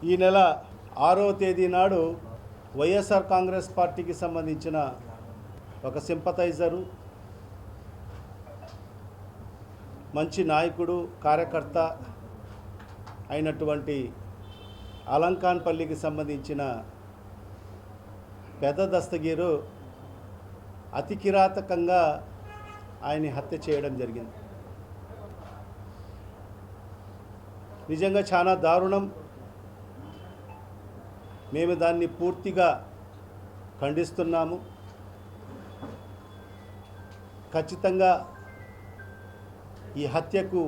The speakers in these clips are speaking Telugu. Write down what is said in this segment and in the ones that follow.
ఈ నెల 6వ తేదీ నాడు వైఎస్ఆర్ కాంగ్రెస్ పార్టీకి సంబంధించిన ఒక సింపథైజరు, మంచి నాయకుడు, కార్యకర్త అయినటువంటి అలంకాన్పల్లికి సంబంధించిన పెద్ద దస్తగీరు అతి కిరాతకంగా ఆయన్ని హత్య చేయడం జరిగింది. నిజంగా చాలా దారుణం. మేము దాన్ని పూర్తిగా ఖండిస్తున్నాము. ఖచ్చితంగా ఈ హత్యకు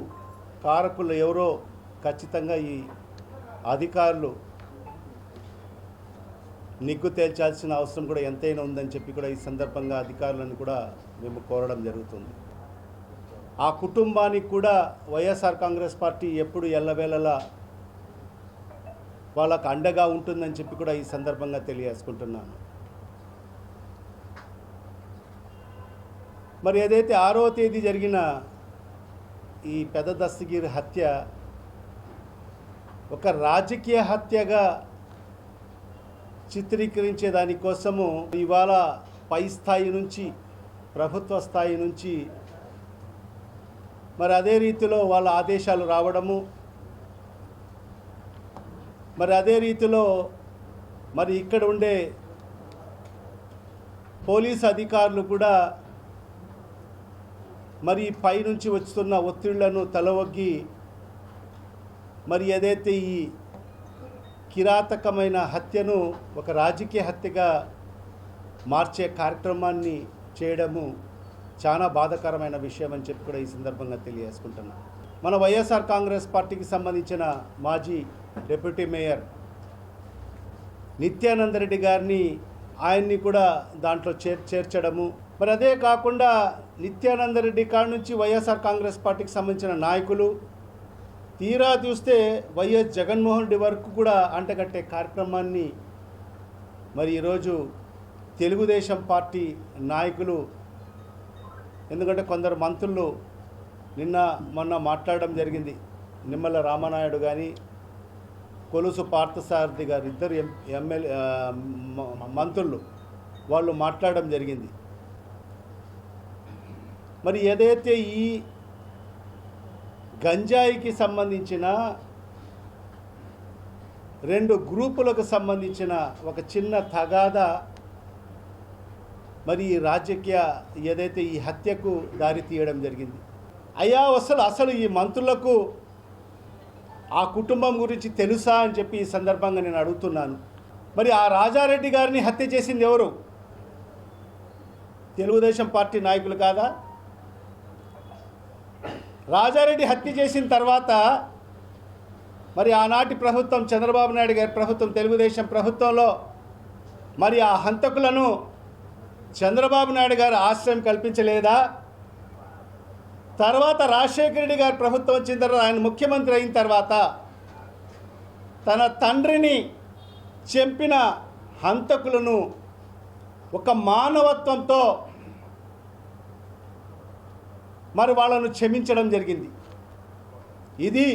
కారకులు ఎవరో ఖచ్చితంగా ఈ అధికారులు నిగ్గు తేల్చాల్సిన అవసరం కూడా ఎంతైనా ఉందని చెప్పి కూడా ఈ సందర్భంగా అధికారులను కూడా మేము కోరడం జరుగుతుంది. ఆ కుటుంబానికి కూడా వైఎస్ఆర్ కాంగ్రెస్ పార్టీ ఎప్పుడు ఎల్లవేళలా వాళ్ళకు అండగా ఉంటుందని చెప్పి కూడా ఈ సందర్భంగా తెలియజేసుకుంటున్నాను. మరి ఏదైతే 6వ తేదీ జరిగిన ఈ పెద్ద దస్తగిరి హత్య ఒక రాజకీయ హత్యగా చిత్రీకరించే దానికోసము ఇవాళ పై స్థాయి నుంచి, ప్రభుత్వ స్థాయి నుంచి మరి అదే రీతిలో వాళ్ళ ఆదేశాలు రావడము, మరి అదే రీతిలో మరి ఇక్కడ ఉండే పోలీస్ అధికారులు కూడా మరి పై నుంచి వస్తున్న ఒత్తిళ్లను తలవొగ్గి మరి ఏదైతే ఈ కిరాతకమైన హత్యను ఒక రాజకీయ హత్యగా మార్చే కార్యక్రమాన్ని చేయడము చాలా బాధాకరమైన విషయం అని చెప్పి కూడా ఈ సందర్భంగా తెలియజేసుకుంటున్నాను. మన వైఎస్ఆర్ కాంగ్రెస్ పార్టీకి సంబంధించిన మాజీ డిప్యూటీ మేయర్ నిత్యానంద రెడ్డి గారిని ఆయన్ని కూడా దాంట్లో చేర్చడము, మరి అదే కాకుండా నిత్యానంద రెడ్డి కాడ నుంచి వైఎస్ఆర్ కాంగ్రెస్ పార్టీకి సంబంధించిన నాయకులు తీరా చూస్తే వైఎస్ జగన్మోహన్ రెడ్డి వరకు కూడా అంటగట్టే కార్యక్రమాన్ని మరి ఈరోజు తెలుగుదేశం పార్టీ నాయకులు, ఎందుకంటే కొందరు మంత్రులు నిన్న మొన్న మాట్లాడడం జరిగింది. నిమ్మల రామనాయుడు కానీ, కొలుసు పార్థసారథి గారు, ఇద్దరు ఎమ్మెల్యే మంత్రులు వాళ్ళు మాట్లాడడం జరిగింది. మరి ఏదైతే ఈ గంజాయికి సంబంధించిన 2 గ్రూపులకు సంబంధించిన ఒక చిన్న తగాదా మరి రాజకీయ ఏదైతే ఈ హత్యకు దారి తీయడం జరిగింది. అయ్యా అసలు ఈ మంత్రులకు ఆ కుటుంబం గురించి తెలుసా అని చెప్పి ఈ సందర్భంగా నేను అడుగుతున్నాను. మరి ఆ రాజారెడ్డి గారిని హత్య చేసింది ఎవరు? తెలుగుదేశం పార్టీ నాయకులు కాదా? రాజారెడ్డి హత్య చేసిన తర్వాత మరి ఆనాటి ప్రభుత్వం, చంద్రబాబు నాయుడు గారి ప్రభుత్వం, తెలుగుదేశం ప్రభుత్వంలో మరి ఆ హంతకులను చంద్రబాబు నాయుడు గారు ఆశ్రయం కల్పించలేదా? తర్వాత రాజశేఖర రెడ్డి గారి ప్రభుత్వం వచ్చిన తర్వాత, ఆయన ముఖ్యమంత్రి అయిన తర్వాత తన తండ్రిని చంపిన హంతకులను ఒక మానవత్వంతో మరి వాళ్ళను క్షమించడం జరిగింది. ఇది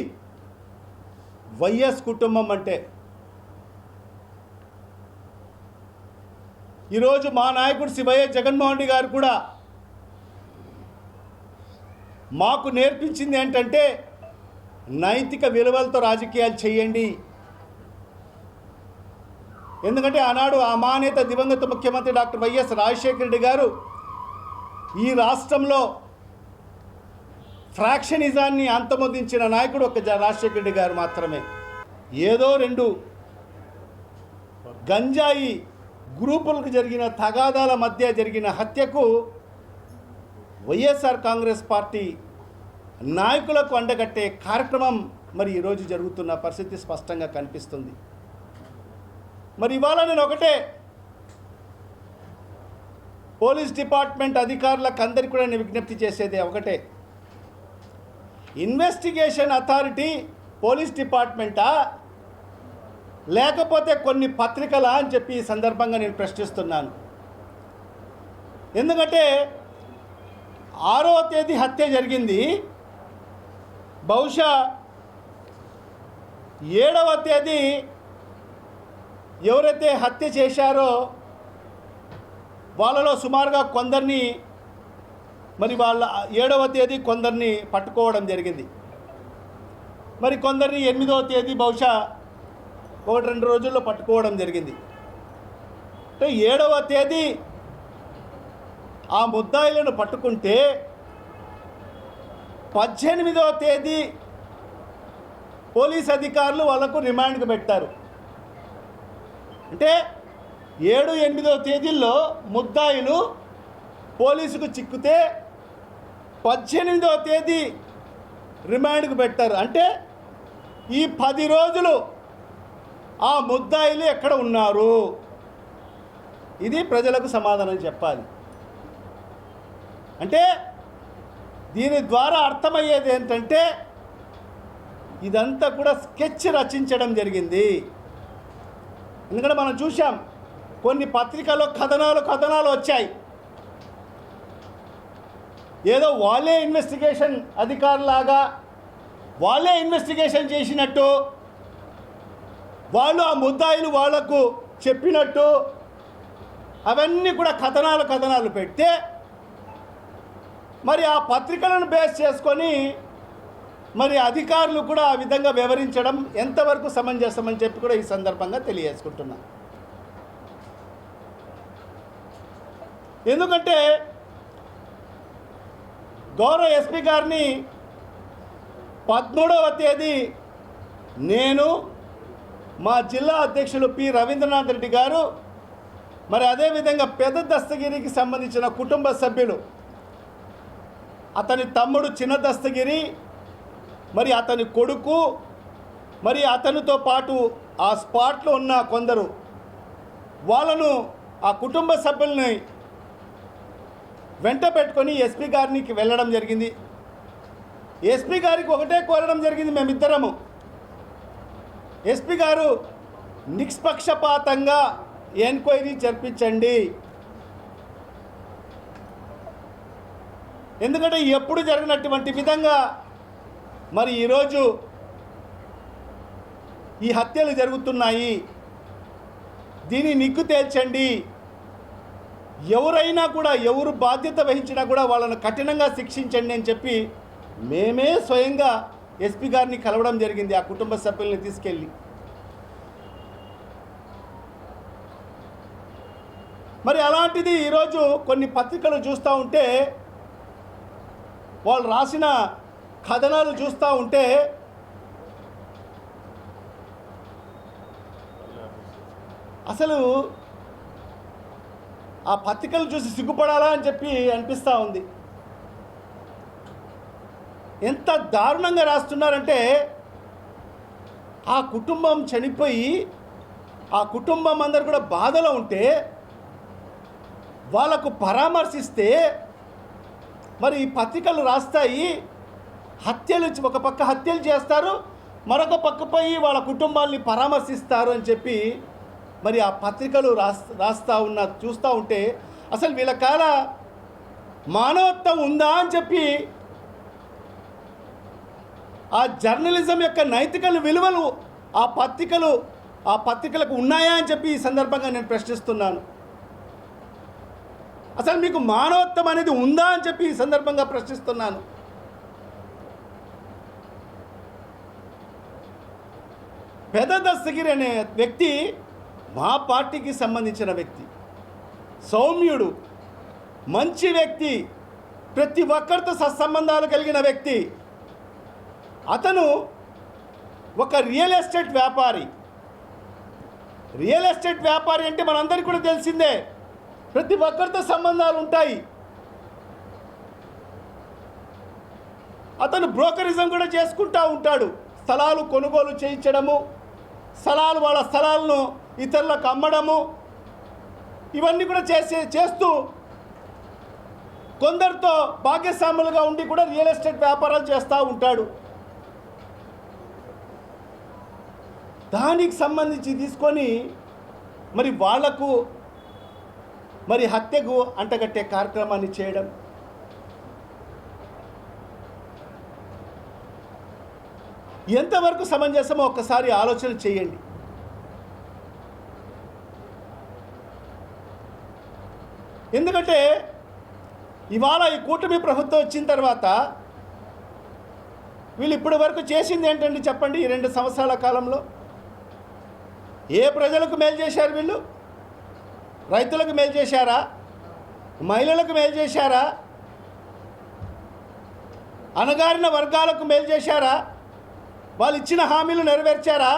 వైఎస్ కుటుంబం అంటే. ఈరోజు మా నాయకుడు శ్రీ వైఎస్ జగన్మోహన్ రెడ్డి గారు కూడా మాకు నేర్పించింది ఏంటంటే నైతిక విలువలతో రాజకీయాలు చేయండి. ఎందుకంటే ఆనాడు ఆ మానేత దివంగత ముఖ్యమంత్రి డాక్టర్ వైఎస్ రాజశేఖర రెడ్డి గారు ఈ రాష్ట్రంలో ఫ్రాక్షనిజాన్ని అంతమొందించిన నాయకుడు ఒక రాజశేఖర రెడ్డి గారు మాత్రమే. ఏదో 2 గంజాయి గ్రూపులకు జరిగిన తగాదాల మధ్య జరిగిన హత్యకు వైఎస్ఆర్ కాంగ్రెస్ పార్టీ నాయకులకు అండగట్టే కార్యక్రమం మరి ఈరోజు జరుగుతున్న పరిస్థితి స్పష్టంగా కనిపిస్తుంది. మరి ఇవాళ నేను ఒకటే పోలీస్ డిపార్ట్మెంట్ అధికారులకు అందరికీ కూడా నేను విజ్ఞప్తి చేసేది ఒకటే, ఇన్వెస్టిగేషన్ అథారిటీ పోలీస్ డిపార్ట్మెంటా లేకపోతే కొన్ని పత్రికలా అని చెప్పి ఈ సందర్భంగా నేను ప్రశ్నిస్తున్నాను. ఎందుకంటే 6వ తేదీ హత్య జరిగింది, బహుశా 7వ తేదీ ఎవరైతే హత్య చేశారో వాళ్ళలో సుమారుగా కొందరిని, మరి వాళ్ళ 7వ తేదీ కొందరిని పట్టుకోవడం జరిగింది. మరి కొందరిని 8వ తేదీ బహుశా 1-2 రోజుల్లో పట్టుకోవడం జరిగింది. అంటే 7వ తేదీ ఆ ముద్దాయిలను పట్టుకుంటే 18వ తేదీ పోలీస్ అధికారులు వాళ్ళకు రిమాండ్కి పెట్టారు. అంటే 7-8వ తేదీల్లో ముద్దాయిలు పోలీసుకు చిక్కితే 18వ తేదీ రిమాండ్కి పెట్టారు. అంటే ఈ 10 రోజులు ఆ ముద్దాయిలు ఎక్కడ ఉన్నారు? ఇది ప్రజలకు సమాధానం చెప్పాలి. అంటే దీని ద్వారా అర్థమయ్యేది ఏంటంటే ఇదంతా కూడా స్కెచ్ రచించడం జరిగింది. ఎందుకంటే మనం చూసాం కొన్ని పత్రికల్లో కథనాలు వచ్చాయి. ఏదో వాళ్ళే ఇన్వెస్టిగేషన్ అధికారులాగా వాళ్ళే ఇన్వెస్టిగేషన్ చేసినట్టు, వాళ్ళు ఆ ముద్దాయిలు వాళ్లకు చెప్పినట్టు అవన్నీ కూడా కథనాలు పెడితే మరి ఆ పత్రికలను బేస్ చేసుకొని మరి అధికారులు కూడా ఆ విధంగా వివరించడం ఎంతవరకు సమంజసమని చెప్పి కూడా ఈ సందర్భంగా తెలియజేసుకుంటున్నా. ఎందుకంటే గౌరవ ఎస్పీ గారిని 13వ తేదీ నేను, మా జిల్లా అధ్యక్షులు పి రవీంద్రనాథ్ రెడ్డి గారు, మరి అదేవిధంగా పెద్ద దస్తగిరికి సంబంధించిన కుటుంబ సభ్యులు, అతని తమ్ముడు చిన్న దస్తగిరి, మరి అతని కొడుకు, మరి అతనితో పాటు ఆ స్పాట్లో ఉన్న కొందరు వాళ్ళను, ఆ కుటుంబ సభ్యుల్ని వెంట పెట్టుకొని ఎస్పీ గారికి వెళ్ళడం జరిగింది. ఎస్పీ గారికి ఒకటే కోరడం జరిగింది మేమిద్దరము, ఎస్పీ గారు నిష్పక్షపాతంగా ఎంక్వైరీ జరిపించండి. ఎందుకంటే ఎప్పుడు జరిగినటువంటి విధంగా మరి ఈరోజు ఈ హత్యలు జరుగుతున్నాయి, దీన్ని నిగ్గు తేల్చండి. ఎవరైనా కూడా ఎవరు బాధ్యత వహించినా కూడా వాళ్ళను కఠినంగా శిక్షించండి అని చెప్పి మేమే స్వయంగా ఎస్పీ గారిని కలవడం జరిగింది, ఆ కుటుంబ సభ్యుల్ని తీసుకెళ్ళి. మరి అలాంటిది ఈరోజు కొన్ని పత్రికలు చూస్తూ ఉంటే, వాళ్ళు రాసిన కథనాలు చూస్తూ ఉంటే అసలు ఆ పత్రికలు చూసి సిగ్గుపడాలా అని చెప్పి అనిపిస్తూ ఉంది. ఎంత దారుణంగా రాస్తున్నారంటే, ఆ కుటుంబం చనిపోయి ఆ కుటుంబం అందరు కూడా బాధలో ఉంటే వాళ్ళకు పరామర్శిస్తే మరి ఈ పత్రికలు రాస్తాయి, హత్యలు, ఒక పక్క హత్యలు చేస్తారు, మరొక పక్క పోయి వాళ్ళ కుటుంబాల్ని పరామర్శిస్తారు అని చెప్పి మరి ఆ పత్రికలు చూస్తూ ఉంటే అసలు వీళ్ళ కాల మానవత్వం ఉందా అని చెప్పి, ఆ జర్నలిజం యొక్క నైతిక విలువలు ఆ పత్రికలకు ఉన్నాయా అని చెప్పి ఈ సందర్భంగా నేను ప్రశ్నిస్తున్నాను. అసలు మీకు మానవత్వం అనేది ఉందా అని చెప్పి ఈ సందర్భంగా ప్రశ్నిస్తున్నాను. పెద్ద దస్తగిరి అనే వ్యక్తి మా పార్టీకి సంబంధించిన వ్యక్తి, సౌమ్యుడు, మంచి వ్యక్తి, ప్రతి ఒక్కరితో సత్సంబంధాలు కలిగిన వ్యక్తి. అతను ఒక రియల్ ఎస్టేట్ వ్యాపారి. రియల్ ఎస్టేట్ వ్యాపారి అంటే మనందరికీ కూడా తెలిసిందే, ప్రతి ఒక్కరితో సంబంధాలు ఉంటాయి. అతను బ్రోకరిజం కూడా చేసుకుంటూ ఉంటాడు, స్థలాలు కొనుగోలు చేయించడము, వాళ్ళ స్థలాలను ఇతరులకు అమ్మడము, ఇవన్నీ కూడా చేస్తూ కొందరితో భాగస్వాములుగా ఉండి కూడా రియల్ ఎస్టేట్ వ్యాపారాలు చేస్తూ ఉంటాడు. దానికి సంబంధించి తీసుకొని మరి వాళ్లకు మరి హత్యకు అంటగట్టే కార్యక్రమాన్ని చేయడం ఎంతవరకు సమంజసమో ఒక్కసారి ఆలోచన చేయండి. ఎందుకంటే ఇవాళ ఈ కూటమి ప్రభుత్వం వచ్చిన తర్వాత వీళ్ళు ఇప్పటి వరకు చేసింది ఏంటండి చెప్పండి? ఈ 2 సంవత్సరాల కాలంలో ఏ ప్రజలకు మేలు చేశారు వీళ్ళు? రైతులకు మేలు చేశారా? మహిళలకు మేలు చేశారా? అణగారిన వర్గాలకు మేలు చేశారా? వాళ్ళు ఇచ్చిన హామీలు నెరవేర్చారా?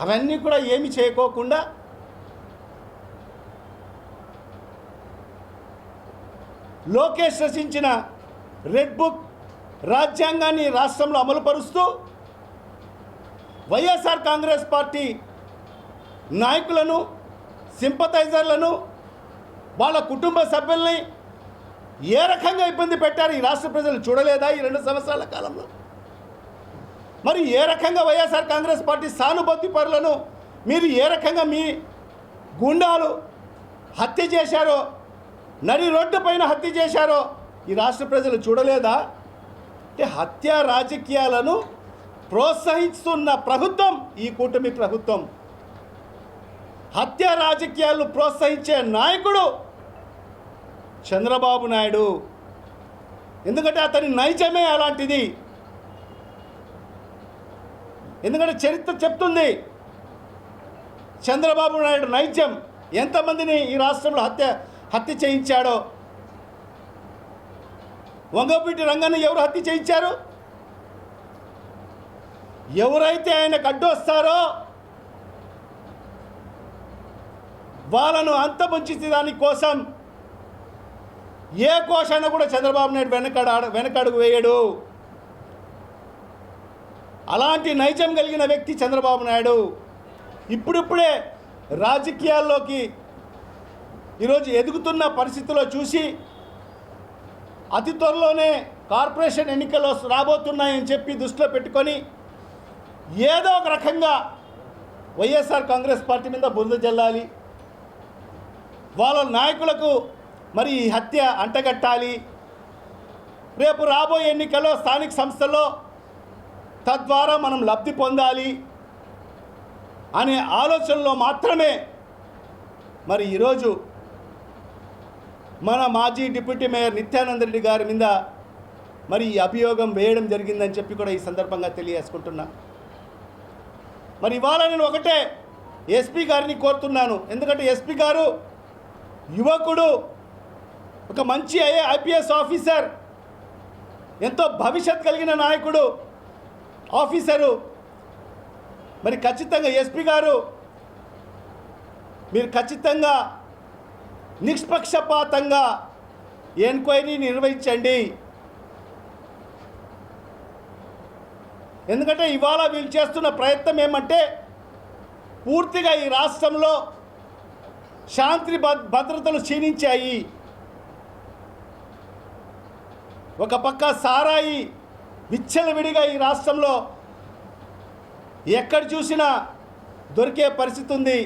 అవన్నీ కూడా ఏమి చేయకోకుండా లోకేష్ రచించిన రెడ్ బుక్ రాజ్యాంగాన్ని రాష్ట్రంలో అమలుపరుస్తూ వైఎస్ఆర్ కాంగ్రెస్ పార్టీ నాయకులను, సింపథైజర్లను, వాళ్ళ కుటుంబ సభ్యుల్ని ఏ రకంగా ఇబ్బంది పెట్టారు ఈ రాష్ట్ర ప్రజలు చూడలేదా ఈ 2 సంవత్సరాల కాలంలో? మరి ఏ రకంగా వైఎస్ఆర్ కాంగ్రెస్ పార్టీ సానుభూతి పరులను మీరు ఏ రకంగా మీ గుండాలు హత్య చేశారో, నడి రోడ్డు పైన హత్య చేశారో ఈ రాష్ట్ర ప్రజలు చూడలేదా? అంటే హత్య రాజకీయాలను ప్రోత్సహిస్తున్న ప్రభుత్వం ఈ కూటమి ప్రభుత్వం. హత్య రాజకీయాలను ప్రోత్సహించే నాయకుడు చంద్రబాబు నాయుడు. ఎందుకంటే అతని నైజమే అలాంటిది. ఎందుకంటే చరిత్ర చెప్తుంది చంద్రబాబు నాయుడు నైజం ఎంతమందిని ఈ రాష్ట్రంలో హత్య చేయించాడో. వంగపీటి రంగన్న ఎవరు హత్య చేయించారు? ఎవరైతే ఆయనకు అడ్డొస్తారో వాళ్ళను అంతముంచి దానికోసం ఏ కోశాన కూడా చంద్రబాబు నాయుడు వెనకడుగు వేయడు. అలాంటి నైజం కలిగిన వ్యక్తి చంద్రబాబు నాయుడు. ఇప్పుడిప్పుడే రాజకీయాల్లోకి ఈరోజు ఎదుగుతున్న పరిస్థితుల్లో చూసి అతి త్వరలోనే కార్పొరేషన్ ఎన్నికలు రాబోతున్నాయని చెప్పి దృష్టిలో పెట్టుకొని ఏదో ఒక రకంగా వైఎస్ఆర్ కాంగ్రెస్ పార్టీ మీద బురద జల్లాలి, వాళ్ళ నాయకులకు మరి ఈ హత్య అంటగట్టాలి, రేపు రాబోయే ఎన్నికల్లో స్థానిక సంస్థల్లో తద్వారా మనం లబ్ధి పొందాలి అనే ఆలోచనలో మాత్రమే మరి ఈరోజు మన మాజీ డిప్యూటీ మేయర్ నిత్యానంద రెడ్డి గారి మీద మరి ఈ అభియోగం వేయడం జరిగిందని చెప్పి కూడా ఈ సందర్భంగా తెలియజేసుకుంటున్నా. మరి ఇవాళ నేను ఒకటే ఎస్పీ గారిని కోరుతున్నాను. ఎందుకంటే ఎస్పీ గారు యువకుడు, ఒక మంచి ఐపీఎస్ ఆఫీసర్, ఎంతో భవిష్యత్ కలిగిన నాయకుడు, ఆఫీసరు. మరి ఖచ్చితంగా ఎస్పీ గారు మీరు ఖచ్చితంగా నిష్పక్షపాతంగా ఎంక్వైరీ నిర్వహించండి. ఎందుకంటే ఇవాళ వీళ్ళు చేస్తున్న ప్రయత్నం ఏమంటే పూర్తిగా ఈ రాష్ట్రంలో శాంతి భద్రతలు క్షీణించాయి. ఒక పక్క సారాయి విచ్చలవిడిగా ఈ రాష్ట్రంలో ఎక్కడ చూసినా దొరికే పరిస్థితి ఉంది.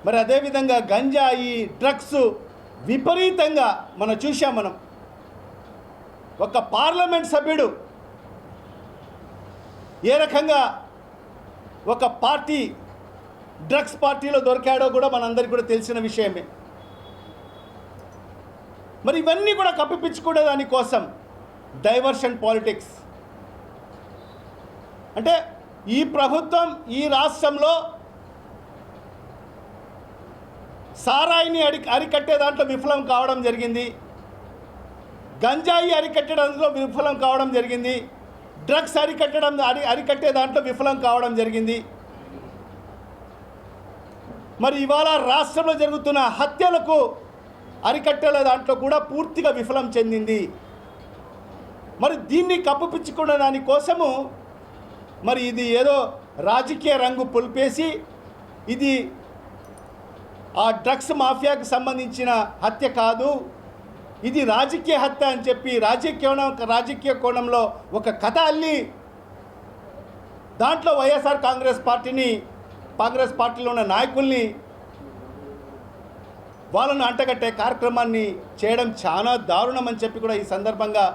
మరి అదేవిధంగా గంజాయి, డ్రగ్స్ విపరీతంగా మనం ఒక పార్లమెంట్ సభ్యుడు ఏ రకంగా ఒక పార్టీ డ్రగ్స్ పార్టీలో దొరికాడో కూడా మనందరికీ కూడా తెలిసిన విషయమే. మరి ఇవన్నీ కూడా కప్పిపించుకునే దానికోసం డైవర్షన్ పాలిటిక్స్. అంటే ఈ ప్రభుత్వం ఈ రాష్ట్రంలో సారాయిని అరికట్టే దాంట్లో విఫలం కావడం జరిగింది, గంజాయి అరికట్టే దాంట్లో విఫలం కావడం జరిగింది, డ్రగ్స్ అరికట్టే దాంట్లో విఫలం కావడం జరిగింది. మరి ఇవాళ రాష్ట్రంలో జరుగుతున్న హత్యలకు అరికట్టేల దాంట్లో కూడా పూర్తిగా విఫలం చెందింది. మరి దీన్ని కప్పిపుచ్చుకునే దానికోసము మరి ఇది ఏదో రాజకీయ రంగు పులిపేసి ఇది ఆ డ్రగ్స్ మాఫియాకు సంబంధించిన హత్య కాదు, ఇది రాజకీయ హత్య అని చెప్పి రాజకీయ కోణంలో ఒక కథ అల్లి దాంట్లో వైఎస్ఆర్ కాంగ్రెస్ పార్టీలో ఉన్న నాయకుల్ని వాళ్ళను అంటగట్టే కార్యక్రమాన్ని చేయడం చాలా దారుణం అని చెప్పి కూడా ఈ సందర్భంగా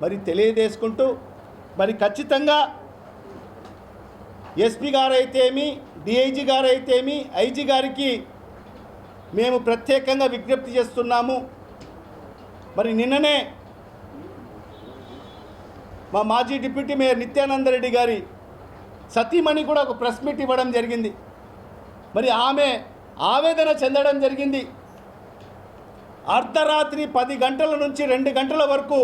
మరి తెలియజేసుకుంటూ, మరి ఖచ్చితంగా ఎస్పీ గారు అయితేమి, డిఐజీ గారు అయితేమి, ఐజీ గారికి మేము ప్రత్యేకంగా విజ్ఞప్తి చేస్తున్నాము. మరి నిన్ననే మా మాజీ డిప్యూటీ మేయర్ నిత్యానందరెడ్డి గారి సతీమణి కూడా ఒక ప్రెస్ మీట్ ఇవ్వడం జరిగింది. మరి ఆమె ఆవేదన చెందడం జరిగింది. అర్ధరాత్రి 10 గంటల నుంచి 2 గంటల వరకు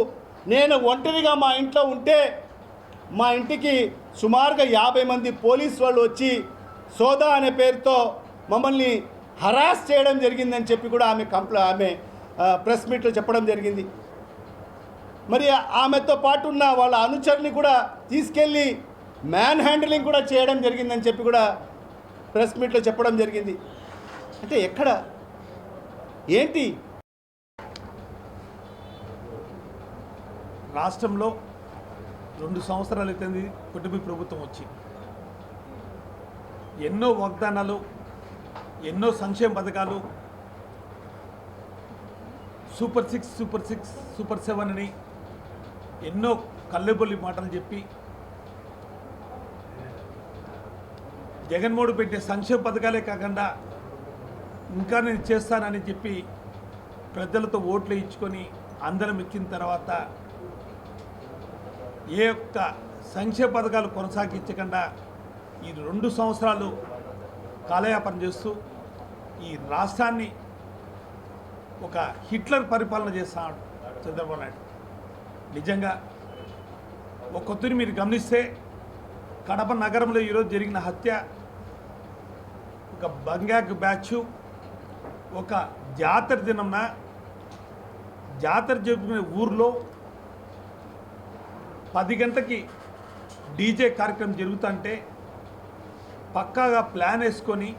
నేను ఒంటరిగా మా ఇంట్లో ఉంటే మా ఇంటికి సుమారుగా 50 మంది పోలీసు వాళ్ళు వచ్చి సోదా అనే పేరుతో మమ్మల్ని హరాస్ చేయడం జరిగిందని చెప్పి కూడా ఆమె ప్రెస్ మీట్లో చెప్పడం జరిగింది. మరి ఆమెతో పాటు ఉన్న వాళ్ళ అనుచరుని కూడా తీసుకెళ్ళి మ్యాన్ హ్యాండిలింగ్ కూడా చేయడం జరిగిందని చెప్పి కూడా ప్రెస్ మీట్లో చెప్పడం జరిగింది. అంటే ఎక్కడ ఏంటి? రాష్ట్రంలో 2 సంవత్సరాలు అయిపోయింది కుటుంబ ప్రభుత్వం వచ్చి. ఎన్నో వాగ్దానాలు, ఎన్నో సంక్షేమ పథకాలు, సూపర్ 6, సూపర్ 7 అని ఎన్నో కల్లెబొల్లి మాటలు చెప్పి జగన్మోహన్ పెట్టే సంక్షేమ పథకాలే కాకుండా ఇంకా నేను చేస్తానని చెప్పి ప్రజలతో ఓట్లు ఇచ్చుకొని అందరం ఎక్కిన తర్వాత ఏ ఒక్క సంక్షేమ పథకాలు కొనసాగించకుండా ఈ 2 సంవత్సరాలు కాలయాపన చేస్తూ ఈ రాష్ట్రాన్ని ఒక హిట్లర్ పరిపాలన చేస్తున్నాడు చంద్రబాబు నాయుడు. నిజంగా ఒక కొద్దిని మీరు గమనిస్తే కడప నగరంలో ఈరోజు జరిగిన హత్య ఒక బంగాక్ బ్యాచ్ ఒక జాతర దినంన జాతర జరుపుకునే ఊర్లో 10 గంటకి డీజే కార్యక్రమం జరుగుతుంటే పక్కాగా ప్లాన్ వేసుకొని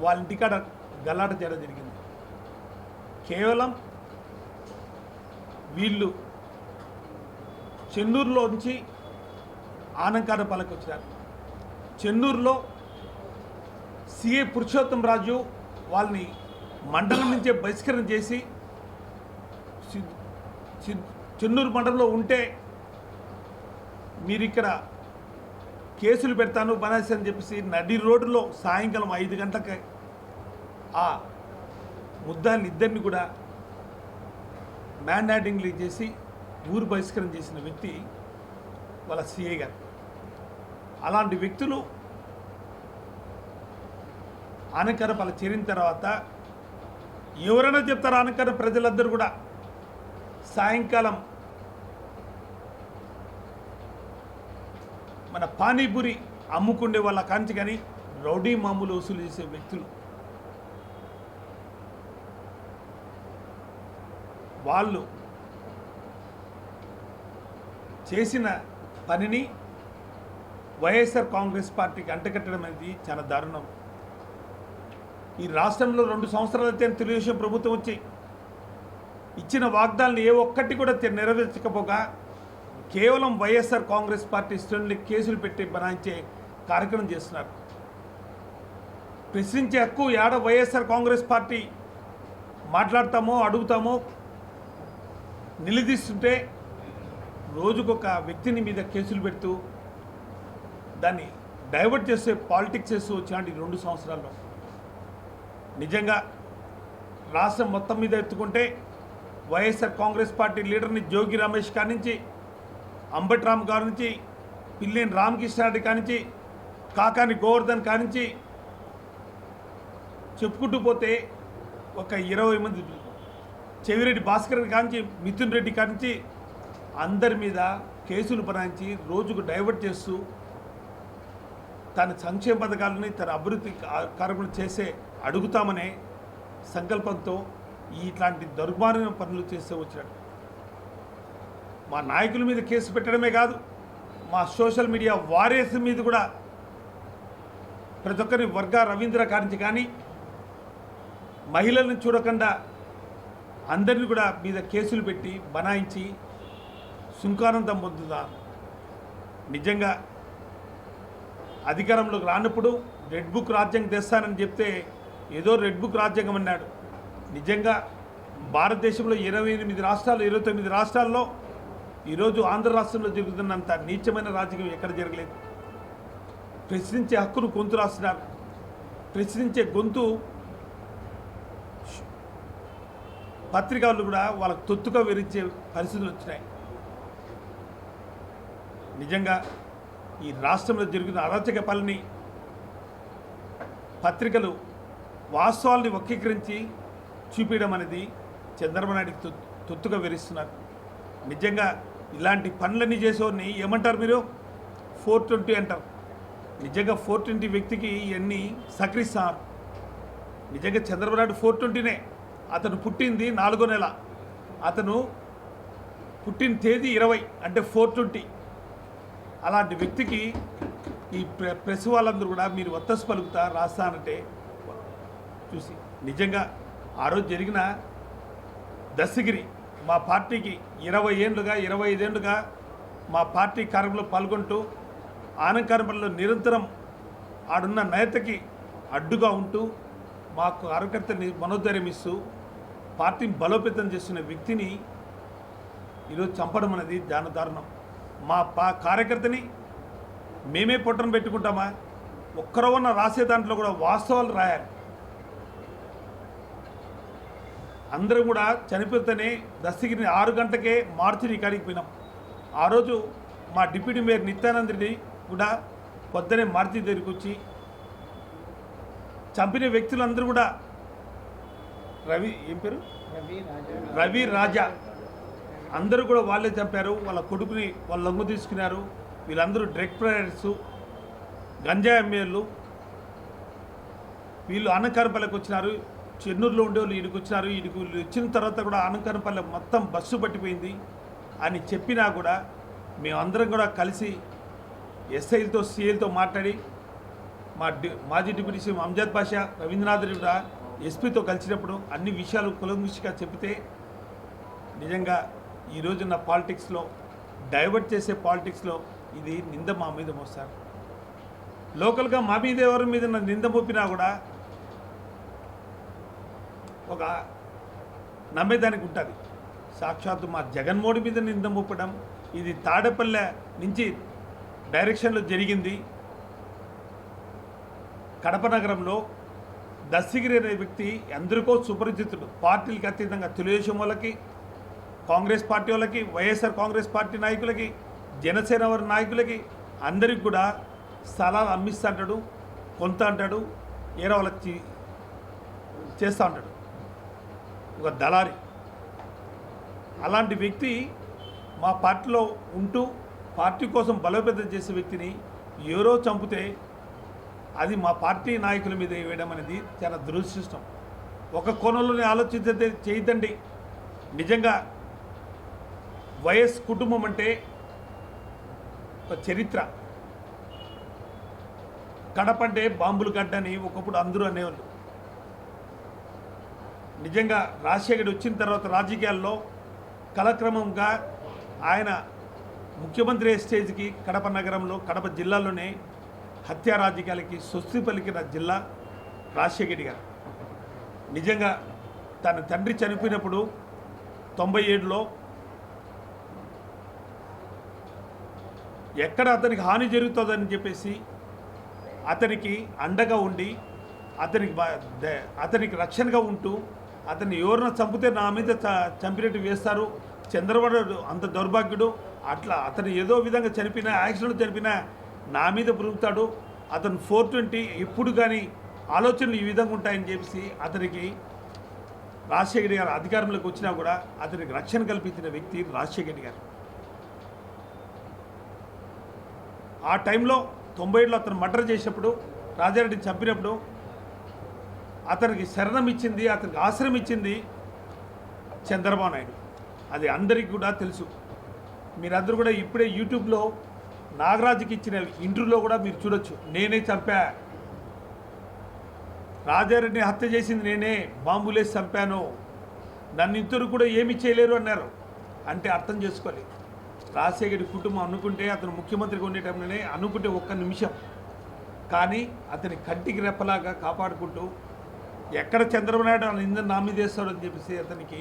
వాళ్ళ ఇంటికాడ గల్లాట చేయడం జరిగింది. కేవలం వీళ్ళు చెన్నూరులోంచి ఆనంకారపాలకు వచ్చారు. చెన్నూరులో సిఏ పురుషోత్తం రాజు వాళ్ళని మండలం నుంచే బహిష్కరణ చేసి చెన్నూరు మండలంలో ఉంటే మీరు ఇక్కడ కేసులు పెడతాను బనాసి అని చెప్పేసి నడి రోడ్డులో సాయంకాలం 5 గంటలకి ఆ ముద్దాన్ని ఇద్దరిని కూడా మ్యాన్ హ్యాండింగ్లు చేసి ఊరు బహిష్కరణ చేసిన వ్యక్తి వాళ్ళ సిఐ గారు. అలాంటి వ్యక్తులు ఆనంకరపాల చేరిన తర్వాత ఎవరైనా చెప్తారు. ఆనంకర ప్రజలందరూ కూడా సాయంకాలం మన పానీపూరి అమ్ముకుండే వాళ్ళ కాంచి కానీ రౌడీ మామూలు వసూలు చేసే వ్యక్తులు వాళ్ళు చేసిన పనిని వైఎస్ఆర్ కాంగ్రెస్ పార్టీకి అంటగట్టడం అనేది చాలా దారుణం. ఈ రాష్ట్రంలో 2 సంవత్సరాలు అయితే తెలుగుదేశం ప్రభుత్వం వచ్చి ఇచ్చిన వాగ్దానాలు ఏ ఒక్కటి కూడా నెరవేర్చకపోగా కేవలం వైఎస్ఆర్ కాంగ్రెస్ పార్టీ శ్రేణులు కేసులు పెట్టి బనాయించే కార్యక్రమం చేస్తున్నారు. ప్రశ్నించే హక్కు ఏడ వైఎస్ఆర్ కాంగ్రెస్ పార్టీ మాట్లాడతామో అడుగుతామో నిలదీస్తుంటే రోజుకొక వ్యక్తిని మీద కేసులు పెడుతూ దాన్ని డైవర్ట్ చేసే పాలిటిక్స్ చేస్తూ వచ్చినట్టు 2 సంవత్సరాల్లో నిజంగా రాష్ట్రం మొత్తం మీద ఎత్తుకుంటే వైఎస్ఆర్ కాంగ్రెస్ పార్టీ లీడర్ని జోగి రమేష్ కాడి నుంచి అంబటి రామ్ గారి నుంచి పిల్లేని రామకృష్ణారెడ్డి కానించి కాకాని గోవర్ధన్ కానించి చెప్పుకుంటూ పోతే ఒక 20 మంది చెవిరెడ్డి భాస్కర్ కానించి మిథున్ రెడ్డి కానించి అందరి మీద కేసులు బనాయించి రోజుకు డైవర్ట్ చేస్తూ తన సంక్షేమ పథకాలని తన అభివృద్ధి కార్యక్రమాలు చేసే అడుగుతామనే సంకల్పంతో ఇట్లాంటి దుర్మార్గమైన పనులు చేస్తూ వచ్చాడు. మా నాయకుల మీద కేసు పెట్టడమే కాదు, మా సోషల్ మీడియా వారియర్స్ మీద కూడా ప్రతి ఒక్కరి వర్గా రవీంద్ర కారించి కానీ మహిళలను చూడకుండా అందరిని కూడా మీద కేసులు పెట్టి బనాయించి సుంకానందం పొందుతారు. నిజంగా అధికారంలోకి రానప్పుడు రెడ్ బుక్ రాజ్యాంగం తెస్తానని చెప్తే ఏదో రెడ్ బుక్ రాజ్యాంగం అన్నాడు. నిజంగా భారతదేశంలో 28 రాష్ట్రాలు 29 రాష్ట్రాల్లో ఈరోజు ఆంధ్ర రాష్ట్రంలో జరుగుతున్నంత నీచమైన రాజకీయం ఎక్కడ జరగలేదు. ప్రశ్నించే హక్కును గొంతు రాస్తున్నారు. ప్రశ్నించే గొంతు పత్రికలు కూడా వాళ్ళకు తొత్తుగా వివరించే పరిస్థితులు వచ్చినాయి. నిజంగా ఈ రాష్ట్రంలో జరుగుతున్న అరాచక పాలనని పత్రికలు వాస్తవాల్ని వక్రీకరించి చూపించడం అనేది చంద్రబాబు నాయుడికి తొత్తుగా వివరిస్తున్నారు. నిజంగా ఇలాంటి పనులన్నీ చేసేవాడిని ఏమంటారు మీరు? 420 అంటారు. నిజంగా 420 వ్యక్తికి ఇవన్నీ సహకరిస్తారు. నిజంగా చంద్రబాబు నాయుడు 420నే. అతను పుట్టింది 4వ నెల, అతను పుట్టిన తేదీ 20 అంటే 420. అలాంటి వ్యక్తికి ఈ ప్రెస్ వాళ్ళందరూ కూడా మీరు వత్తసు పలుకుతా రాస్తానంటే చూసి నిజంగా ఆ రోజు జరిగిన దస్తగిరి మా పార్టీకి 25 ఏళ్ళుగా మా పార్టీ కార్యక్రమంలో పాల్గొంటూ ఆనంకారంలో నిరంతరం ఆడున్న నేతకి అడ్డుగా ఉంటూ మాకు కార్యకర్తని మనోధైర్యం ఇస్తూ పార్టీని బలోపేతం చేస్తున్న వ్యక్తిని ఈరోజు చంపడం అనేది దారుణం. మా కార్యకర్తని మేమే పొట్టను పెట్టుకుంటామా? ఒక్కరవన్న రాసే దాంట్లో కూడా వాస్తవాలు రాయాలి. అందరం కూడా చనిపోతేనే దస్తగిరిని 6 గంటకే మార్చిని కాడికి పోయినాం. ఆ రోజు మా డిప్యూటీ మేయర్ నిత్యానంద రెడ్డి కూడా పొద్దునే మార్చి దగ్గరికి వచ్చి చంపిన వ్యక్తులందరూ కూడా రవి రాజా అందరూ కూడా వాళ్ళే చంపారు. వాళ్ళ కొడుకుని వాళ్ళ లొంగు తీసుకున్నారు. వీళ్ళందరూ డ్రగ్ ప్రొవైడర్సు, గంజా ఎమ్మెల్యేలు. వీళ్ళు ఆనంకారంపల్లికి వచ్చినారు. చెన్నూరులో ఉండేవాళ్ళు ఈడికి వచ్చినారు. ఈడికి వచ్చిన తర్వాత కూడా ఆనంకారంపల్లి మొత్తం బస్సు పట్టిపోయింది అని చెప్పినా కూడా మేమందరం కూడా కలిసి ఎస్ఐలతో సిఐలతో మాట్లాడి మాజీ డిప్యూటీ సీఎం అంజద్ బాషా, రవీంద్రనాథ్ రెడ్డి కూడా ఎస్పీతో కలిసినప్పుడు అన్ని విషయాలు కులంకుషిగా చెబితే నిజంగా ఈరోజున్న పాలిటిక్స్లో డైవర్ట్ చేసే పాలిటిక్స్లో ఇది నింద మా మీద మోస్తారు. లోకల్గా మా మీద ఎవరి మీద నింద మోపినా కూడా ఒక నమ్మేదానికి ఉంటుంది. సాక్షాత్తు మా జగన్మోహన్ మీద నింద మోపడం ఇది తాడేపల్లె నుంచి డైరెక్షన్లో జరిగింది. కడప నగరంలో దస్తగిరి అనే వ్యక్తి ఎందరికో సుపరిచితుడు. పార్టీలకు అతీతంగా తెలుగుదేశం వాళ్ళకి, కాంగ్రెస్ పార్టీ వాళ్ళకి, వైఎస్ఆర్ కాంగ్రెస్ పార్టీ నాయకులకి, జనసేన వారి నాయకులకి అందరికి కూడా స్థలాలు అమ్మిస్తూ అంటాడు, కొంత అంటాడు, ఏదో వాళ్ళకి చేస్తూ ఉంటాడు. ఒక దళారి. అలాంటి వ్యక్తి మా పార్టీలో ఉంటూ పార్టీ కోసం బలోపేతం చేసే వ్యక్తిని ఎవరో చంపితే అది మా పార్టీ నాయకుల మీద వేయడం అనేది చాలా దురదృష్టం. ఒక కోణంలోనే ఆలోచించే చేయదండి. నిజంగా వైఎస్ కుటుంబం అంటే ఒక చరిత్ర. కడప అంటే బాంబులు గడ్డని ఒకప్పుడు అందరూ అనేవాళ్ళు. నిజంగా రాజశేఖర్ వచ్చిన తర్వాత రాజకీయాల్లో కాలక్రమంగా ఆయన ముఖ్యమంత్రి స్టేజ్కి కడప నగరంలో కడప జిల్లాలోనే హత్యా రాజకీయాలకి స్వస్తి పలికిన జిల్లా రాజశేఖర్ గారు. నిజంగా తన తండ్రి చనిపోయినప్పుడు 97లో ఎక్కడ అతనికి హాని జరుగుతుందని చెప్పేసి అతనికి అండగా ఉండి అతనికి రక్షణగా ఉంటూ అతన్ని ఎవరైనా చంపితే నా మీద చంపినట్టు వేస్తారు, చంద్రబాబు అంత దౌర్భాగ్యుడు, అట్లా అతను ఏదో విధంగా చనిపోయినా యాక్సిడెంట్ చనిపోయినా నా మీద పురుగుతాడు, అతను 420 ఎప్పుడు కానీ ఆలోచనలు ఈ విధంగా ఉంటాయని చెప్పేసి అతనికి రాజశేఖర్ గారు అధికారంలోకి వచ్చినా కూడా అతనికి రక్షణ కల్పించిన వ్యక్తి రాజశేఖర్ గారు. ఆ టైంలో 97లో అతను మర్డర్ చేసినప్పుడు, రాజారెడ్డిని చంపినప్పుడు అతనికి శరణం ఇచ్చింది, అతనికి ఆశ్రయం ఇచ్చింది చంద్రబాబు నాయుడు. అది అందరికీ కూడా తెలుసు. మీరందరూ కూడా ఇప్పుడే యూట్యూబ్లో నాగరాజుకి ఇచ్చిన ఇంటర్వ్యూలో కూడా మీరు చూడొచ్చు. నేనే చంపా, రాజారెడ్డిని హత్య చేసింది నేనే, బాంబులేసి చంపాను, నన్ను ఇద్దరు కూడా ఏమి చేయలేరు అన్నారు. అంటే అర్థం చేసుకోవాలి, రాజశేఖర్ కుటుంబం అనుకుంటే అతను ముఖ్యమంత్రిగా ఉండే టైంలోనే అనుకుంటే ఒక్క నిమిషం, కానీ అతని కంటికి రెప్పలాగా కాపాడుకుంటూ ఎక్కడ చంద్రబాబు నాయుడు నింద నా మీద వేస్తాడని చెప్పేసి అతనికి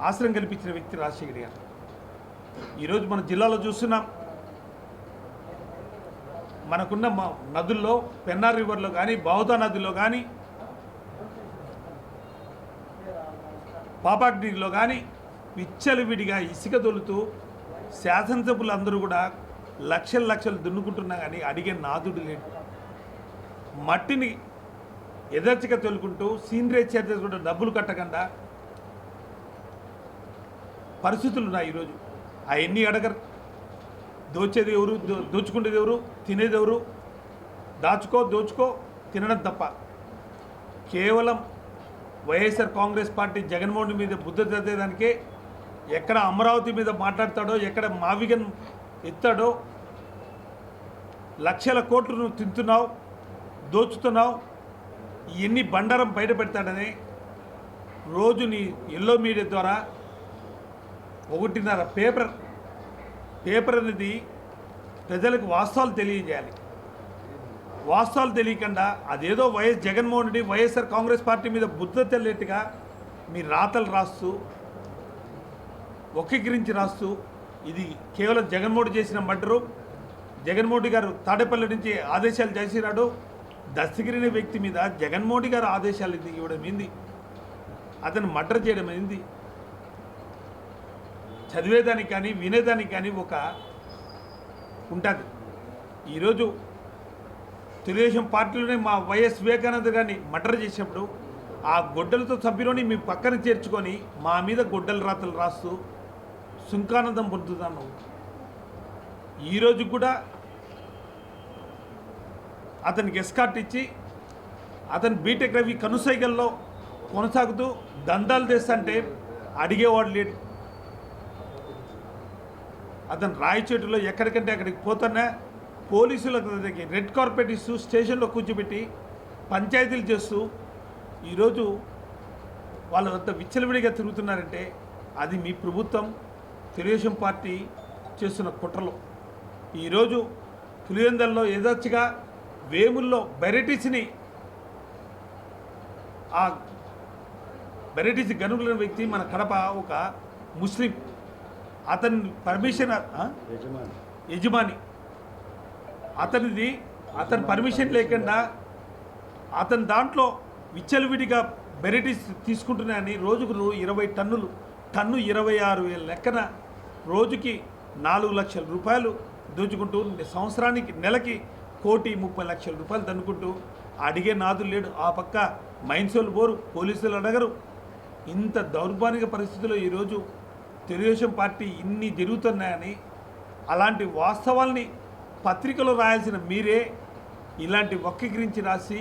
ఆశ్రయం కల్పించిన వ్యక్తి రాజశేఖర్ గారు. ఈరోజు మన జిల్లాలో చూస్తున్నాం, మనకున్న నదుల్లో పెన్నార్ రివర్లో కానీ బహుదా నదిలో కానీ పాపాగ్నిలో కానీ విచ్చలవిడిగా ఇసుక తొలుతూ శాసనసభ్యులు అందరూ కూడా లక్షలు లక్షలు దున్నుకుంటున్నా కానీ అడిగే నాదుడు లేడు. మట్టిని ఎదర్చిగా తొలుకుంటూ సీనరేజ్ చార్జెస్ కూడా డబ్బులు కట్టకుండా పరిస్థితులు ఉన్నాయి ఈరోజు. అవన్నీ అడగరు. దోచేది ఎవరు, దోచుకునేది ఎవరు, తినేది ఎవరు, దోచుకో తినడం తప్ప. కేవలం వైఎస్ఆర్ కాంగ్రెస్ పార్టీ జగన్మోహన్ మీద బుద్ధ చదివేదానికే ఎక్కడ అమరావతి మీద మాట్లాడతాడో, ఎక్కడ మావిగన్ ఎత్తాడో, లక్షల కోట్లు నువ్వు తింటున్నావు, దోచుతున్నావు, ఇవన్నీ బండారం బయట పెడతాడని రోజు నీ ఎల్లో మీడియా ద్వారా 1.5 పేపర్ అనేది ప్రజలకు వాస్తవాలు తెలియజేయాలి. వాస్తవాలు తెలియకుండా అదేదో జగన్మోహన్ రెడ్డి వైఎస్ఆర్ కాంగ్రెస్ పార్టీ మీద బుద్ధ తెల్లేట్టుగా మీ రాతలు రాస్తూ వక్రీకరించి రాస్తూ ఇది కేవలం జగన్మోహన్ రెడ్డి చేసిన మర్డరు. జగన్మోహన్ రెడ్డి గారు తాడేపల్లి నుంచి ఆదేశాలు చేసినాడు. దస్తగిరి వ్యక్తి మీద జగన్మోహన్ రెడ్డి గారు ఆదేశాలు ఇవ్వడం ఏంది, అతను మర్డర్ చేయడం ఏంది? చదివేదానికి కానీ వినేదానికి కానీ ఒక ఉంటుంది. ఈరోజు తెలుగుదేశం పార్టీలోనే మా వైఎస్ వివేకానంద గారిని మర్డర్ చేసినప్పుడు ఆ గొడ్డలతో సభ్యులని మీ పక్కన చేర్చుకొని మా మీద గొడ్డల రాతలు రాస్తూ సుంకానందం పొందుతున్నాను. ఈరోజు కూడా అతనికి ఎస్కార్ట్ ఇచ్చి అతను బీటెక్ రవి కనుసైగల్లో కొనసాగుతూ దందాలు తెస్తంటే అడిగేవాడు లేడు. అతను రాయచోటులో ఎక్కడికంటే అక్కడికి పోతున్నా పోలీసులకు రెడ్ కార్పెట్ ఇస్తూ స్టేషన్లో కూర్చోబెట్టి పంచాయతీలు చేస్తూ ఈరోజు వాళ్ళు అంత విచ్చలవిడిగా తిరుగుతున్నారంటే అది మీ ప్రభుత్వం తెలుగుదేశం పార్టీ చేస్తున్న కుట్రలు. ఈరోజు పులివెందులలో యథార్చిగా వేముల్లో వెరైటీస్ని ఆ వెరైటీస్ గనుగుల వ్యక్తి మన కడప ఒక ముస్లిం, అతని పర్మిషన్ యజమాని అతని పర్మిషన్ లేకుండా అతని దాంట్లో విచ్చలవిడిగా వెరైటీస్ తీసుకుంటున్నాయని రోజుకు 20 టన్నులు, టన్ను 26,000 లెక్కన రోజుకి 4 లక్షల రూపాయలు దోచుకుంటూ సంవత్సరానికి నెలకి 1,30,00,000 రూపాయలు దన్నుకుంటూ అడిగే నాదులు లేడు. ఆ పక్క మైన్సోళ్ళు పోరు, పోలీసులు అడగరు. ఇంత దౌర్భాగ్య పరిస్థితుల్లో ఈరోజు తెలుగుదేశం పార్టీ ఇన్ని జరుగుతున్నాయని అలాంటి వాస్తవాల్ని పత్రికలో రాయాల్సిన మీరే ఇలాంటి వక్రీకరించి రాసి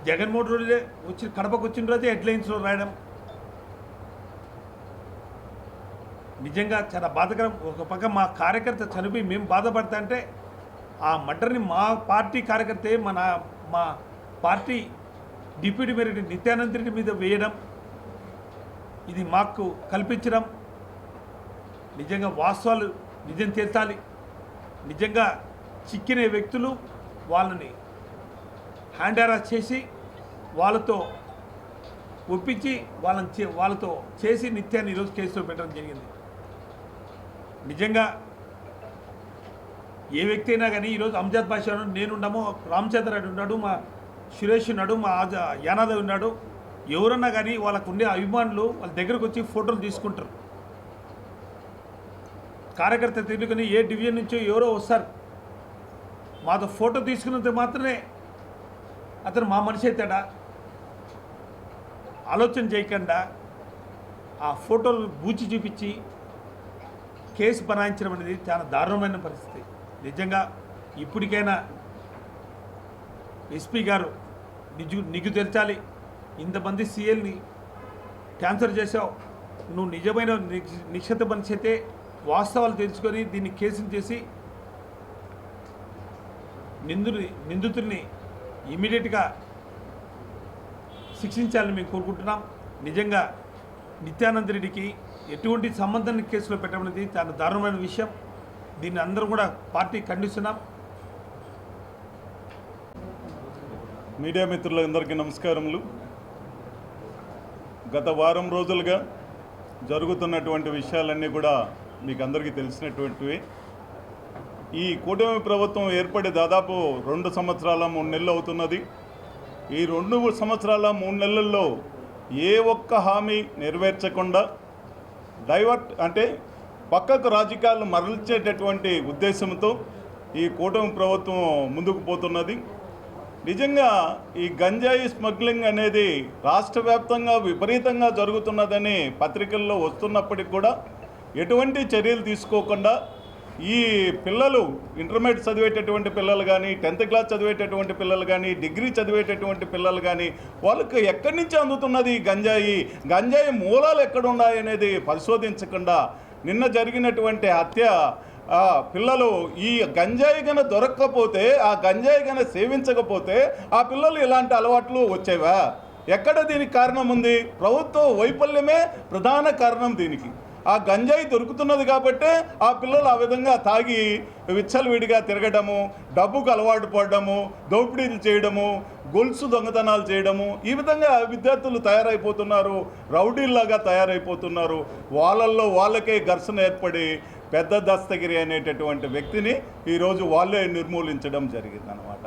జగన్మోహన్ రెడ్డి వచ్చి కడపకు వచ్చిన రోజే హెడ్లైన్స్లో రాయడం నిజంగా చాలా బాధకరం. ఒక పక్క మా కార్యకర్త చనిపోయి మేము బాధపడతా అంటే ఆ మర్డర్ని మా పార్టీ కార్యకర్తే మా party deputy mayor Nityananda Reddy మీద వేయడం, ఇది మాకు కల్పించడం నిజంగా వాస్తవాలు నిజం తేల్చాలి. నిజంగా చిక్కిన వ్యక్తులు వాళ్ళని హ్యాండ్ అరెస్ట్ చేసి వాళ్ళతో ఒప్పించి వాళ్ళతో చేసి నిత్యాన్ని ఈరోజు కేసులో పెట్టడం జరిగింది. నిజంగా ఏ వ్యక్తి అయినా కానీ ఈరోజు అంజద్ బాషా ఉన్నాడు, నేనున్నాము, రామచంద్రరెడ్డి ఉన్నాడు, మా సురేష్ ఉన్నాడు, మా యానాదవ్ ఉన్నాడు. ఎవరన్నా కానీ వాళ్ళకు ఉండే అభిమానులు వాళ్ళ దగ్గరకు వచ్చి ఫోటోలు తీసుకుంటారు. కార్యకర్త తిరుగుని ఏ డివిజన్ నుంచో ఎవరో వస్తారు, మాతో ఫోటో తీసుకున్నంత మాత్రమే అతను మా మనిషి అవుతాడా? ఆలోచన చేయకుండా ఆ ఫోటోలు బూచి చూపించి కేసు బనాయించడం అనేది చాలా దారుణమైన పరిస్థితి. నిజంగా ఇప్పటికైనా ఎస్పీ గారు నిగ్గు తెల్చాలి. ఇంతమంది సీఎల్ని క్యాన్సర్ చేసావు, నువ్వు నిజమైన నిశ్చిత మనిషి అయితే వాస్తవాలు తెలుసుకొని దీన్ని కేసులు చేసి నిందితుడిని ఇమీడియట్గా శిక్షించాలని మేము కోరుకుంటున్నాం. నిజంగా నిత్యానంద రెడ్డికి ఎటువంటి సంబంధాన్ని కేసులో పెట్టమనేది చాలా దారుణమైన విషయం. దీన్ని అందరూ కూడా పార్టీ ఖండిస్తున్నాం. మీడియా మిత్రులందరికీ నమస్కారములు. గత వారం రోజులుగా జరుగుతున్నటువంటి విషయాలన్నీ కూడా మీకు అందరికీ తెలిసినటువంటివి. ఈ కూటమి ప్రభుత్వం ఏర్పడి దాదాపు 2 సంవత్సరాల 3 నెలలు అవుతున్నది. ఈ 2 సంవత్సరాల 3 నెలల్లో ఏ ఒక్క హామీ నెరవేర్చకుండా డైవర్ట్ అంటే పక్కకు రాజకీయాలు మరల్చేటటువంటి ఉద్దేశంతో ఈ కూటమి ప్రభుత్వం ముందుకు పోతున్నది. నిజంగా ఈ గంజాయి స్మగ్లింగ్ అనేది రాష్ట్ర వ్యాప్తంగా విపరీతంగా జరుగుతున్నదని పత్రికల్లో వస్తున్నప్పటికి కూడా ఎటువంటి చర్యలు తీసుకోకుండా ఈ పిల్లలు ఇంటర్మీడియట్ చదివేటటువంటి పిల్లలు కానీ, 10th క్లాస్ చదివేటటువంటి పిల్లలు కానీ, డిగ్రీ చదివేటటువంటి పిల్లలు కానీ వాళ్ళకి ఎక్కడి నుంచి అందుతున్నది ఈ గంజాయి మూలాలు ఎక్కడున్నాయనేది పరిశోధించకుండా నిన్న జరిగినటువంటి హత్య పిల్లలు ఈ గంజాయి గన దొరక్కపోతే, ఆ గంజాయి గన సేవించకపోతే ఆ పిల్లలు ఇలాంటి అలవాట్లు వచ్చేవా? ఎక్కడ దీనికి కారణం ఉంది? ప్రభుత్వ వైఫల్యమే ప్రధాన కారణం దీనికి. ఆ గంజాయి దొరుకుతున్నది కాబట్టే ఆ పిల్లలు ఆ విధంగా తాగి విచ్చలవిడిగా తిరగడము, డబ్బుకు అలవాటు పడడము, దోపిడీలు చేయడము, గొలుసు దొంగతనాలు చేయడము, ఈ విధంగా విద్యార్థులు తయారైపోతున్నారు, రౌడీల్లాగా తయారైపోతున్నారు. వాళ్ళల్లో వాళ్ళకే ఘర్షణ ఏర్పడి పెద్ద దస్తగిరి అనేటటువంటి వ్యక్తిని ఈరోజు వాళ్ళే నిర్మూలించడం జరిగిందనమాట.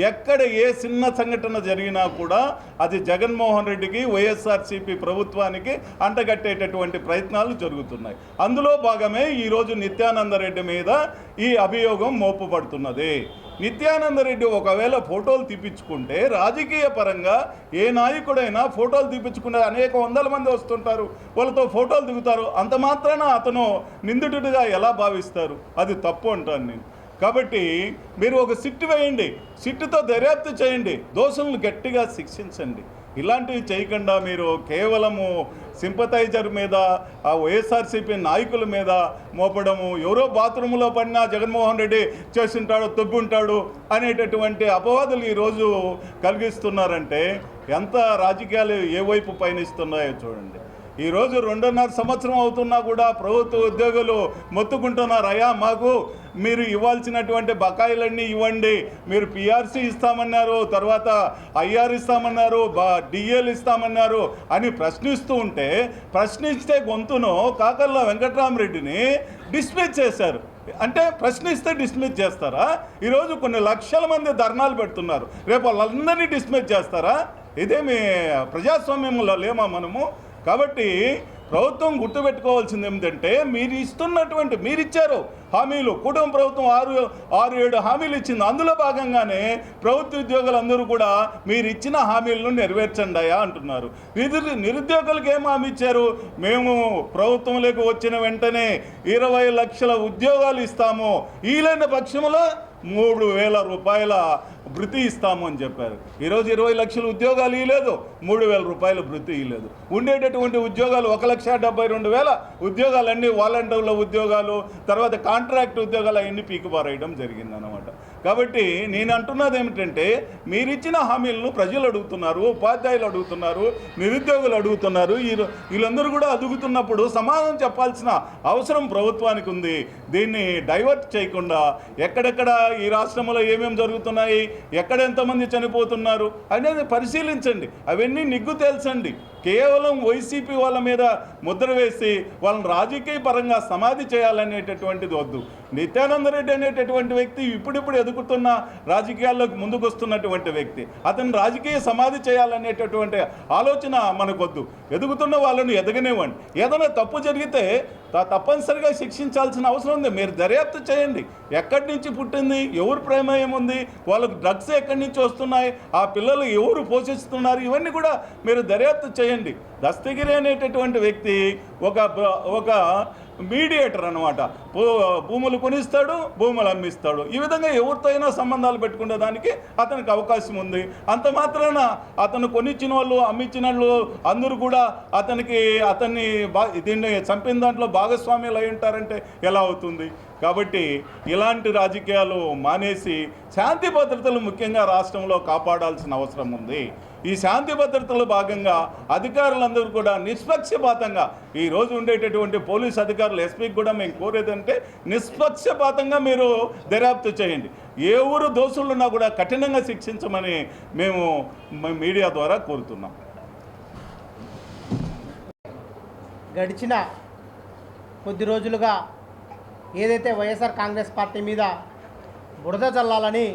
ఎక్కడ ఏ చిన్న సంఘటన జరిగినా కూడా అది జగన్మోహన్ రెడ్డికి, వైఎస్ఆర్సీపీ ప్రభుత్వానికి అంటగట్టేటటువంటి ప్రయత్నాలు జరుగుతున్నాయి. అందులో భాగమే ఈరోజు నిత్యానందరెడ్డి మీద ఈ అభియోగం మోపబడుతున్నది. నిత్యానందరెడ్డి ఒకవేళ ఫోటోలు తీపించుకుంటే రాజకీయ పరంగా ఏ నాయకుడైనా ఫోటోలు తీపించుకుంటే అనేక వందల మంది వస్తుంటారు, వాళ్ళతో ఫోటోలు దిగుతారు. అంత మాత్రాన అతను నిందితుడిగా ఎలా భావిస్తారు? అది తప్పు అంటాను నేను. కాబట్టి మీరు ఒక సిట్టు వేయండి, సిట్టుతో దర్యాప్తు చేయండి, దోషులను గట్టిగా శిక్షించండి. ఇలాంటివి చేయకుండా మీరు కేవలము సింపథైజర్ మీద, ఆ వైఎస్ఆర్సీపీ నాయకుల మీద మోపడము, ఎవరో బాత్రూంలో పడినా జగన్మోహన్ రెడ్డి చేస్తుంటాడు, తొబ్బుంటాడు అనేటటువంటి అపవాదులు ఈరోజు కలిగిస్తున్నారంటే ఎంత రాజకీయాలు ఏ వైపు పయనిస్తున్నాయో చూడండి. ఈరోజు 2.5 సంవత్సరం అవుతున్నా కూడా ప్రభుత్వ ఉద్యోగులు మొత్తుకుంటున్నారు, అయ్యా మాకు మీరు ఇవ్వాల్సినటువంటి బకాయిలన్నీ ఇవ్వండి, మీరు పిఆర్సీ ఇస్తామన్నారు, తర్వాత ఐఆర్ ఇస్తామన్నారు, డిఎల్ ఇస్తామన్నారు అని ప్రశ్నిస్తూ ఉంటే, ప్రశ్నిస్తే గొంతును కాకర్ల వెంకట్రామరెడ్డిని డిస్మిస్ చేశారు. అంటే ప్రశ్నిస్తే డిస్మిస్ చేస్తారా? ఈరోజు కొన్ని లక్షల మంది ధర్నాలు పెడుతున్నారు, రేపు వాళ్ళందరినీ డిస్మిస్ చేస్తారా? ఇదేమి ప్రజాస్వామ్యంలో లేమా మనము? కాబట్టి ప్రభుత్వం గుర్తుపెట్టుకోవాల్సింది ఏమిటంటే, మీరు ఇచ్చారు హామీలు. కుటుంబ ప్రభుత్వం 6-7 హామీలు ఇచ్చింది. అందులో భాగంగానే ప్రభుత్వ ఉద్యోగులందరూ కూడా మీరు ఇచ్చిన హామీలను నెరవేర్చండియా అంటున్నారు. నిరుద్యోగులకు ఏం హామీ ఇచ్చారు? మేము ప్రభుత్వంలోకి వచ్చిన వెంటనే 20 లక్షల ఉద్యోగాలు ఇస్తాము, ఈలైన పక్షంలో 3,000 రూపాయల భృతి ఇస్తాము అని చెప్పారు. ఈరోజు 20 లక్షల ఉద్యోగాలు ఇవ్వలేదు, 3,000 రూపాయల భృతి ఇవ్వలేదు. ఉండేటటువంటి ఉద్యోగాలు 1,72,000 ఉద్యోగాలన్నీ వాలంటీర్ల ఉద్యోగాలు, తర్వాత కాంట్రాక్ట్ ఉద్యోగాలు అవన్నీ పీకిపారేయడం జరిగిందనమాట. కాబట్టి నేను అంటున్నది ఏమిటంటే, మీరిచ్చిన హామీలను ప్రజలు అడుగుతున్నారు, ఉపాధ్యాయులు అడుగుతున్నారు, నిరుద్యోగులు అడుగుతున్నారు. వీళ్ళందరూ కూడా అడుగుతున్నప్పుడు సమాధానం చెప్పాల్సిన అవసరం ప్రభుత్వానికి ఉంది. దీన్ని డైవర్ట్ చేయకుండా ఎక్కడెక్కడ ఈ రాష్ట్రంలో ఏమేమి జరుగుతున్నాయి, ఎక్కడ ఎంతమంది చనిపోతున్నారు అనేది పరిశీలించండి, అవన్నీ నిగ్గు తేల్చండి. కేవలం వైసీపీ వాళ్ళ మీద ముద్ర వేసి వాళ్ళని రాజకీయ పరంగా సమాధి చేయాలనేటటువంటిది వద్దు. నిత్యానందరెడ్డి అనేటటువంటి వ్యక్తి ఇప్పుడిప్పుడు ఎదుగుతున్న రాజకీయాల్లోకి ముందుకు వస్తున్నటువంటి వ్యక్తి. అతను రాజకీయ సమాధి చేయాలనేటటువంటి ఆలోచన మనకొద్దు. ఎదుగుతున్న వాళ్ళను ఎదగనివ్వండి. ఏదైనా తప్పు జరిగితే తప్పనిసరిగా శిక్షించాల్సిన అవసరం ఉంది. మీరు దర్యాప్తు చేయండి, ఎక్కడి నుంచి పుట్టింది, ఎవరు ప్రమేయం ఉంది, వాళ్ళకు డ్రగ్స్ ఎక్కడి నుంచి వస్తున్నాయి, ఆ పిల్లలు ఎవరు పోషిస్తున్నారు, ఇవన్నీ కూడా మీరు దర్యాప్తు చేయండి. దస్తగిరి అనేటటువంటి వ్యక్తి ఒక మీడియేటర్ అనమాట. భూములు కొనిస్తాడు, భూములు అమ్మిస్తాడు. ఈ విధంగా ఎవరితో అయినా సంబంధాలు పెట్టుకునే దానికి అతనికి అవకాశం ఉంది. అంత మాత్రాన అతను కొనిచ్చిన వాళ్ళు, అమ్మించిన వాళ్ళు అందరూ కూడా అతన్ని దీన్ని చంపిన దాంట్లో భాగస్వామ్యులు అయి ఉంటారంటే ఎలా అవుతుంది? కాబట్టి ఇలాంటి రాజకీయాలు మానేసి శాంతి భద్రతలు ముఖ్యంగా రాష్ట్రంలో కాపాడాల్సిన అవసరం ఉంది. ఈ శాంతి భద్రతలో భాగంగా అధికారులందరూ కూడా నిష్పక్షపాతంగా ఈరోజు ఉండేటటువంటి పోలీస్ అధికారులు ఎస్పీకి కూడా మేము కోరేదంటే నిష్పక్షపాతంగా మీరు దర్యాప్తు చేయండి. ఏ ఊరు దోషులున్నా కూడా కఠినంగా శిక్షించమని మేము మీడియా ద్వారా కోరుతున్నాం. గడిచిన కొద్ది రోజులుగా ఏదైతే వైఎస్ఆర్ కాంగ్రెస్ పార్టీ మీద బురద చల్లాలని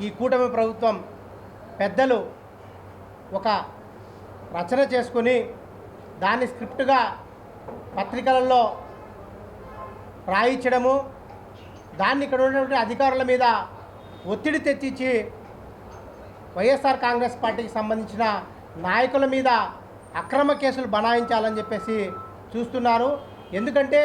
ఈ కూటమి ప్రభుత్వం పెద్దలు ఒక రచన చేసుకొని దాన్ని స్క్రిప్ట్గా పత్రికలలో రాయించడము, దాన్ని ఇక్కడ ఉన్నటువంటి అధికారుల మీద ఒత్తిడి తెచ్చించి వైఎస్ఆర్ కాంగ్రెస్ పార్టీకి సంబంధించిన నాయకుల మీద అక్రమ కేసులు బనాయించాలని చెప్పేసి చూస్తున్నారు. ఎందుకంటే